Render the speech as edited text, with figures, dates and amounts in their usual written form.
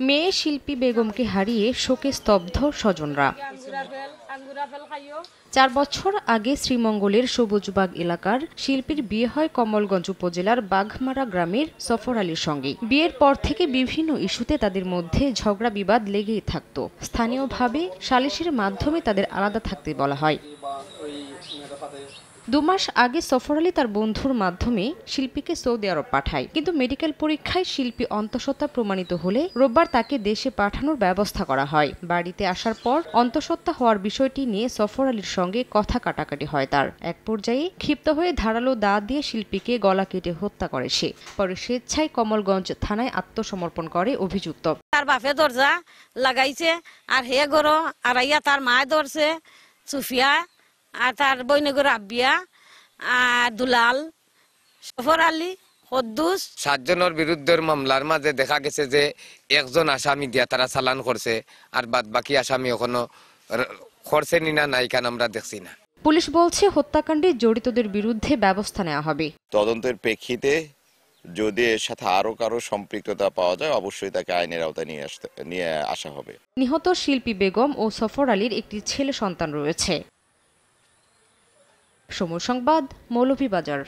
মেয়ে শিল্পী বেগমকে হারিয়ে শোকে স্তব্ধ স্বজনরা। 4 বছর আগে শ্রীমঙ্গলের সবুজবাগ এলাকার শিল্পীর বিয়ে হয় কমলগঞ্জ উপজেলার বাঘমারা গ্রামের সফর আলীর সঙ্গে। বিয়ের পর থেকে বিভিন্ন ইস্যুতে তাদের মধ্যে ঝগড়া বিবাদ লেগেই থাকত। স্থানীয়ভাবে সালিশের মাধ্যমে তাদের আলাদা থাকতে বলা হয়। 2 মাস আগে সফর আলী তার বন্ধুর মাধ্যমে শিল্পীকে সৌদি আরব পাঠায়, কিন্তু মেডিকেল পরীক্ষায় শিল্পী অন্তঃসত্ত্বা প্রমাণিত হলে রোববার তাকে দেশে পাঠানোর ব্যবস্থা করা হয়। বাড়িতে আসার পর অন্তঃসত্ত্বা হওয়ার বিষয়টি নিয়ে সফর আলীর সঙ্গে কথা কাটাকাটি হয় তার। এক পর্যায়ে ক্ষিপ্ত হয়ে ধারালো দা দিয়ে শিল্পীকে গলা কেটে হত্যা করে সে। পরে স্বেচ্ছায় কমলগঞ্জ থানায় আত্মসমর্পণ করে অভিযুক্ত। তার বাপে দরজা লাগাইছে আর হে গরো আর ইয়া তার মা ধরছে সুফিয়া আর তার বইনগর আব্বিয়া আর দুলাল সফর আলী কদ্দুস। 7 জনের বিরুদ্ধে মামলার মাঝে দেখা গেছে যে একজন আসামি দিয়া তারা চালান করছে আর বাদ বাকি আসামি এখনো করছে না নাই কেন আমরা দেখছি না। পুলিশ বলছে হত্যাকাণ্ডে জড়িতদের বিরুদ্ধে ব্যবস্থা নেওয়া হবে। তদন্তের প্রেক্ষিতে যদি এর সাথে আরো কারো সম্পৃক্ততা পাওয়া যায় অবশ্যই তাকে আইনের আওতায় নিয়ে আসা হবে। নিহত শিল্পী বেগম ও সফর আলীর একটি ছেলে সন্তান রয়েছে। সময় সংবাদ, মৌলভীবাজার।